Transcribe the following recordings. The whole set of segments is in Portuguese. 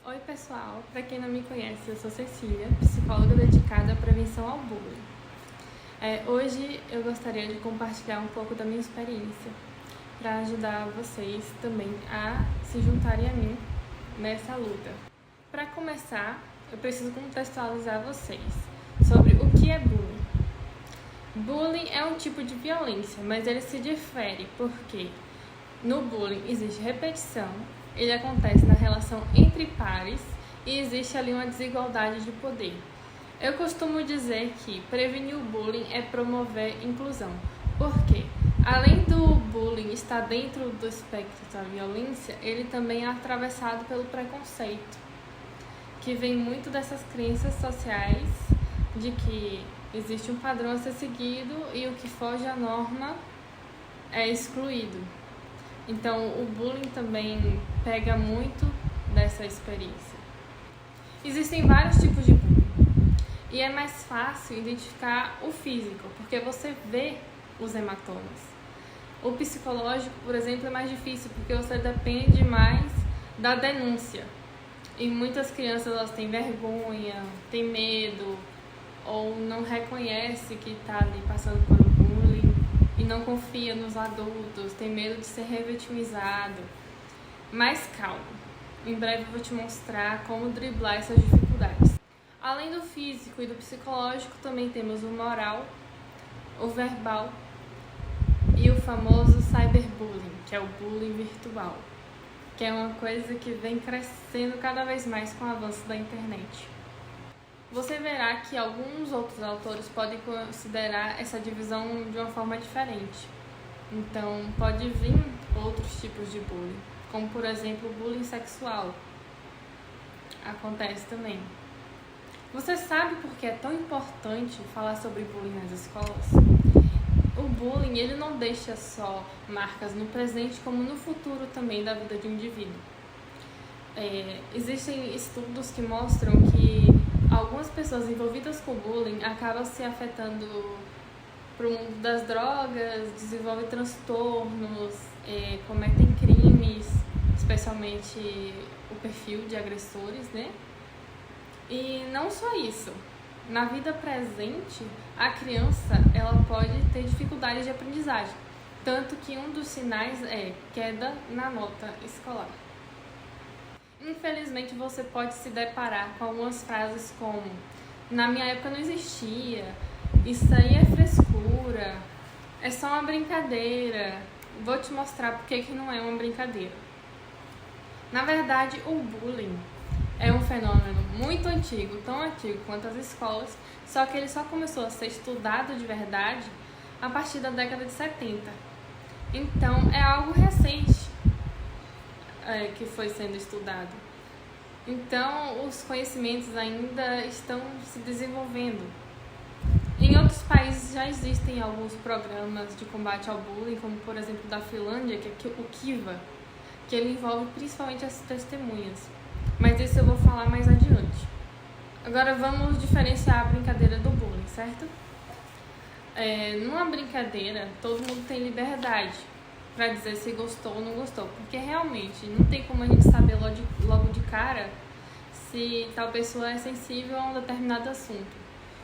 Oi pessoal, para quem não me conhece, eu sou Cecília, psicóloga dedicada à prevenção ao bullying. Hoje eu gostaria de compartilhar um pouco da minha experiência para ajudar vocês também a se juntarem a mim nessa luta. Para começar, eu preciso contextualizar vocês sobre o que é bullying. Bullying é um tipo de violência, mas ele se difere porque no bullying existe repetição, ele acontece na relação entre pares e existe ali uma desigualdade de poder. Eu costumo dizer que prevenir o bullying é promover inclusão, porque além do bullying estar dentro do espectro da violência, ele também é atravessado pelo preconceito, que vem muito dessas crenças sociais de que existe um padrão a ser seguido e o que foge à norma é excluído. Então, o bullying também pega muito dessa experiência. Existem vários tipos de bullying e é mais fácil identificar o físico, porque você vê os hematomas. O psicológico, por exemplo, é mais difícil, porque você depende mais da denúncia. E muitas crianças elas têm vergonha, têm medo, ou não reconhece que está ali passando por um bullying e não confia nos adultos, tem medo de ser revitimizado. Mas calma, em breve eu vou te mostrar como driblar essas dificuldades. Além do físico e do psicológico, também temos o moral, o verbal e o famoso cyberbullying, que é o bullying virtual, que é uma coisa que vem crescendo cada vez mais com o avanço da internet. Você verá que alguns outros autores podem considerar essa divisão de uma forma diferente. Então, pode vir outros tipos de bullying, como por exemplo o bullying sexual. Acontece também. Você sabe por que é tão importante falar sobre bullying nas escolas? O bullying ele não deixa só marcas no presente, como no futuro também da vida de um indivíduo. Existem estudos que mostram que algumas pessoas envolvidas com bullying acabam se afetando para o mundo das drogas, desenvolvem transtornos, cometem crimes, especialmente o perfil de agressores, né? E não só isso. Na vida presente, a criança ela pode ter dificuldades de aprendizagem, tanto que um dos sinais é queda na nota escolar. Infelizmente, você pode se deparar com algumas frases como: na minha época não existia, isso aí é frescura, é só uma brincadeira, vou te mostrar por que não é uma brincadeira. Na verdade, o bullying é um fenômeno muito antigo, tão antigo quanto as escolas, só que ele só começou a ser estudado de verdade a partir da década de 70. Então, é algo recente que foi sendo estudado. Então, os conhecimentos ainda estão se desenvolvendo. Em outros países já existem alguns programas de combate ao bullying, como por exemplo da Finlândia, que é o Kiva, que ele envolve principalmente as testemunhas. Mas isso eu vou falar mais adiante. Agora vamos diferenciar a brincadeira do bullying, certo? Numa brincadeira, todo mundo tem liberdade para dizer se gostou ou não gostou, porque realmente não tem como a gente saber logo de cara se tal pessoa é sensível a um determinado assunto.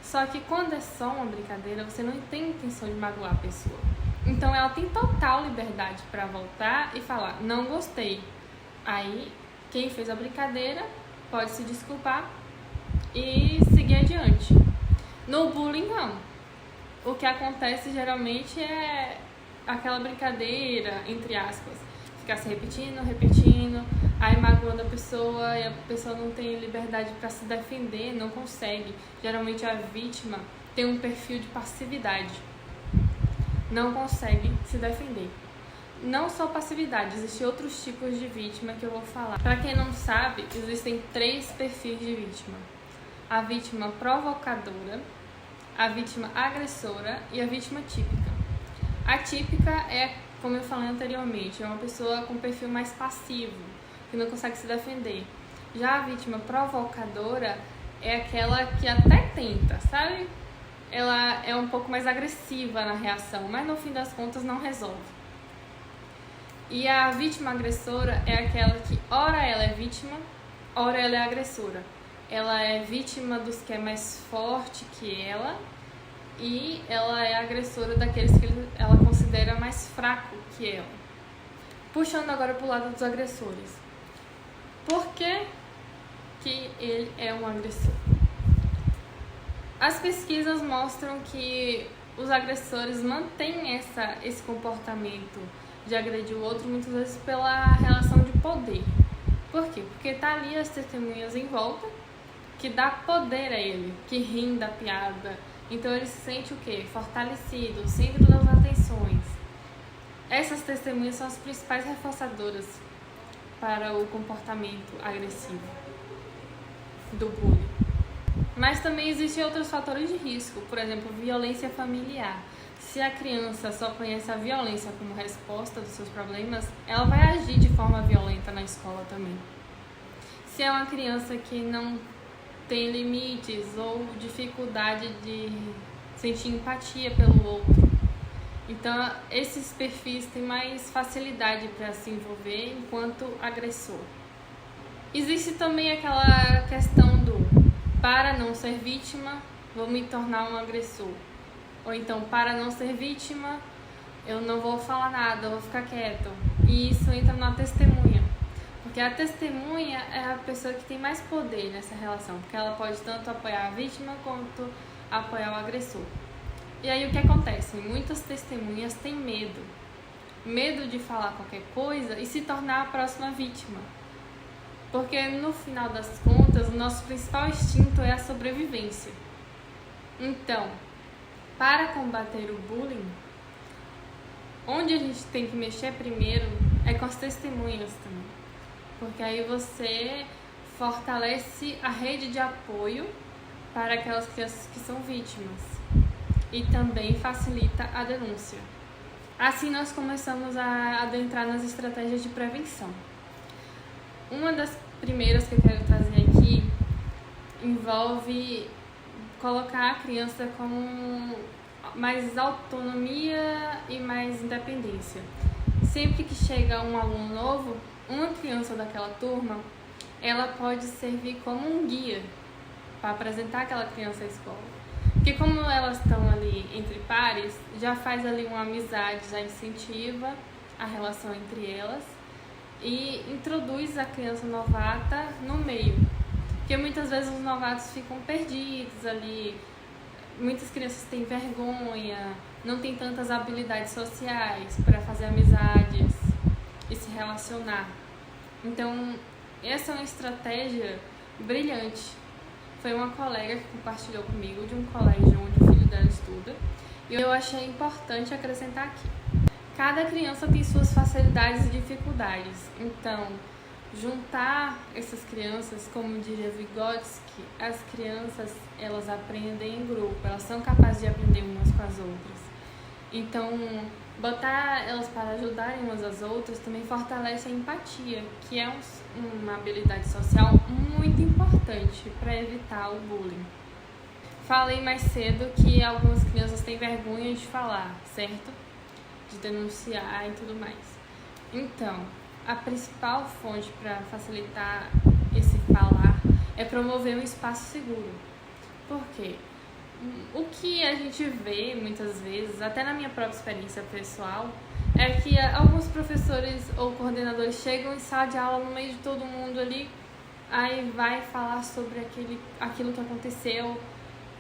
Só que quando é só uma brincadeira, você não tem intenção de magoar a pessoa. Então ela tem total liberdade para voltar e falar, não gostei. Aí quem fez a brincadeira pode se desculpar e seguir adiante. No bullying não. O que acontece geralmente é aquela brincadeira, entre aspas, ficar se repetindo, aí magoando a pessoa e a pessoa não tem liberdade para se defender, não consegue. Geralmente a vítima tem um perfil de passividade, não consegue se defender. Não só passividade, existem outros tipos de vítima que eu vou falar. Para quem não sabe, existem 3 perfis de vítima: a vítima provocadora, a vítima agressora e a vítima típica. A típica é, como eu falei anteriormente, é uma pessoa com perfil mais passivo, que não consegue se defender. Já a vítima provocadora é aquela que até tenta, sabe? Ela é um pouco mais agressiva na reação, mas no fim das contas não resolve. E a vítima agressora é aquela que, ora ela é vítima, ora ela é agressora. Ela é vítima dos que é mais forte que ela e ela é agressora daqueles que ela considera mais fraco que ela. Puxando agora pro lado dos agressores. Por que ele é um agressor? As pesquisas mostram que os agressores mantêm esse comportamento de agredir o outro muitas vezes pela relação de poder. Por quê? Porque tá ali as testemunhas em volta, que dá poder a ele, que riem da piada. Então ele se sente o quê? Fortalecido, centro das atenções. Essas testemunhas são as principais reforçadoras para o comportamento agressivo do bullying. Mas também existem outros fatores de risco, por exemplo, violência familiar. Se a criança só conhece a violência como resposta dos seus problemas, ela vai agir de forma violenta na escola também. Se é uma criança que não tem limites ou dificuldade de sentir empatia pelo outro, então esses perfis têm mais facilidade para se envolver enquanto agressor. Existe também aquela questão do para não ser vítima, vou me tornar um agressor. Ou então, para não ser vítima, eu não vou falar nada, eu vou ficar quieto. E isso entra na testemunha. Porque a testemunha é a pessoa que tem mais poder nessa relação. Porque ela pode tanto apoiar a vítima quanto apoiar o agressor. E aí o que acontece? Muitas testemunhas têm medo. Medo de falar qualquer coisa e se tornar a próxima vítima. Porque no final das contas, o nosso principal instinto é a sobrevivência. Então, para combater o bullying, onde a gente tem que mexer primeiro é com as testemunhas também. Porque aí você fortalece a rede de apoio para aquelas crianças que são vítimas. E também facilita a denúncia. Assim nós começamos a adentrar nas estratégias de prevenção. Uma das primeiras que eu quero trazer aqui envolve colocar a criança com mais autonomia e mais independência. Sempre que chega um aluno novo, uma criança daquela turma, ela pode servir como um guia para apresentar aquela criança à escola. Porque como elas estão ali entre pares, já faz ali uma amizade, já incentiva a relação entre elas e introduz a criança novata no meio. Porque muitas vezes os novatos ficam perdidos ali, muitas crianças têm vergonha, não têm tantas habilidades sociais para fazer amizades e se relacionar. Então, essa é uma estratégia brilhante. Foi uma colega que compartilhou comigo de um colégio onde o filho dela estuda e eu achei importante acrescentar aqui. Cada criança tem suas facilidades e dificuldades, então juntar essas crianças, como diria Vygotsky, as crianças elas aprendem em grupo, elas são capazes de aprender umas com as outras. Então, botar elas para ajudarem umas às outras também fortalece a empatia, que é uma habilidade social muito importante para evitar o bullying. Falei mais cedo que algumas crianças têm vergonha de falar, certo? De denunciar e tudo mais. Então, a principal fonte para facilitar esse falar é promover um espaço seguro. Por quê? O que a gente vê muitas vezes, até na minha própria experiência pessoal, é que alguns professores ou coordenadores chegam em sala de aula no meio de todo mundo ali, aí vai falar sobre aquilo que aconteceu.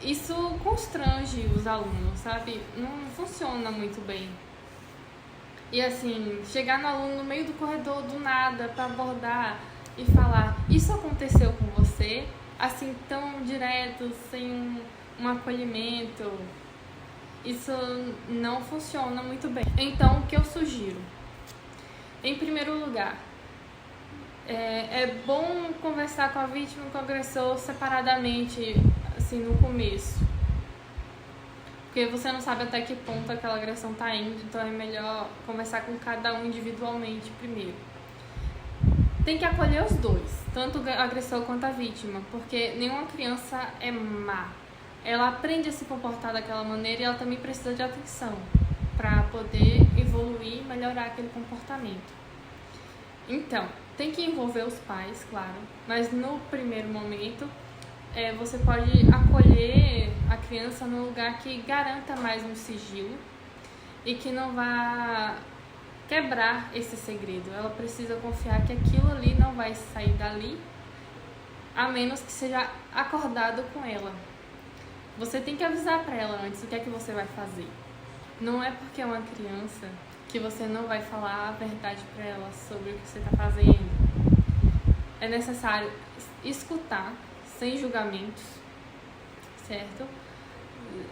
Isso constrange os alunos, sabe? Não funciona muito bem. E assim, chegar no aluno no meio do corredor do nada para abordar e falar: isso aconteceu com você? Assim, tão direto, sem um acolhimento, isso não funciona muito bem. Então, o que eu sugiro? Em primeiro lugar, é bom conversar com a vítima e com o agressor separadamente, assim, no começo. Porque você não sabe até que ponto aquela agressão está indo, então é melhor conversar com cada um individualmente primeiro. Tem que acolher os dois, tanto o agressor quanto a vítima, porque nenhuma criança é má. Ela aprende a se comportar daquela maneira e ela também precisa de atenção para poder evoluir e melhorar aquele comportamento. Então, Tem que envolver os pais, claro, mas no primeiro momento você pode acolher a criança num lugar que garanta mais um sigilo e que não vá quebrar esse segredo. Ela precisa confiar que aquilo ali não vai sair dali, a menos que seja acordado com ela. Você tem que avisar para ela antes o que é que você vai fazer. Não é porque é uma criança que você não vai falar a verdade para ela sobre o que você está fazendo. É necessário escutar sem julgamentos, certo?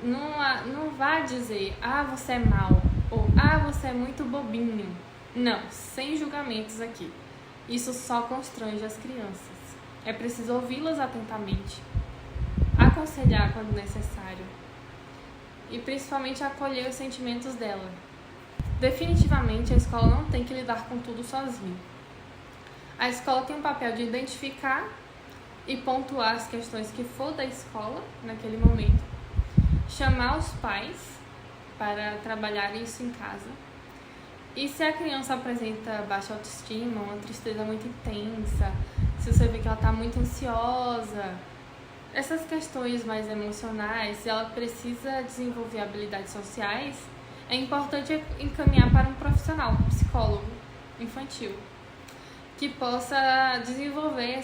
Não vá dizer, você é mau, ou você é muito bobinho. Não, sem julgamentos aqui. Isso só constrange as crianças. É preciso ouvi-las atentamente, aconselhar quando necessário e principalmente acolher os sentimentos dela. Definitivamente a escola não tem que lidar com tudo sozinha. A escola tem o papel de identificar e pontuar as questões que for da escola naquele momento, chamar os pais para trabalhar isso em casa. E se a criança apresenta baixa autoestima, uma tristeza muito intensa, se você vê que ela está muito ansiosa, essas questões mais emocionais, se ela precisa desenvolver habilidades sociais, é importante encaminhar para um profissional, um psicólogo infantil, que possa desenvolver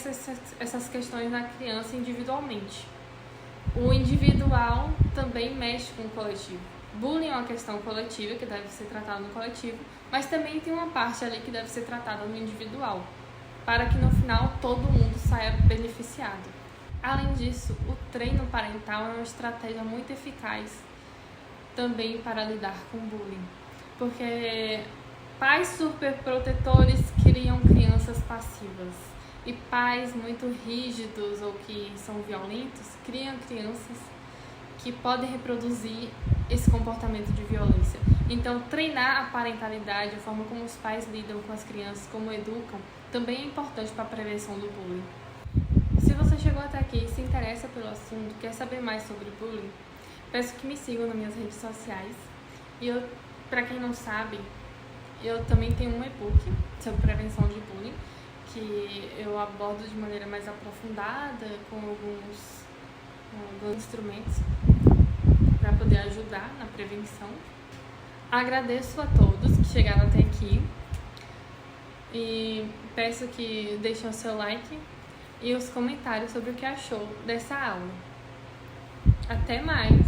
essas questões na criança individualmente. O individual também mexe com o coletivo. Bullying é uma questão coletiva que deve ser tratada no coletivo, mas também tem uma parte ali que deve ser tratada no individual, para que no final todo mundo saia beneficiado. Além disso, o treino parental é uma estratégia muito eficaz também para lidar com bullying, porque pais superprotetores criam crianças passivas e pais muito rígidos ou que são violentos criam crianças que podem reproduzir esse comportamento de violência. Então, treinar a parentalidade, a forma como os pais lidam com as crianças, como educam, também é importante para a prevenção do bullying. Se você chegou até aqui e se interessa pelo assunto, quer saber mais sobre bullying, peço que me sigam nas minhas redes sociais. E para quem não sabe, eu também tenho um e-book sobre prevenção de bullying, que eu abordo de maneira mais aprofundada, com alguns instrumentos para poder ajudar na prevenção. Agradeço a todos que chegaram até aqui e peço que deixem o seu like e os comentários sobre o que achou dessa aula. Até mais!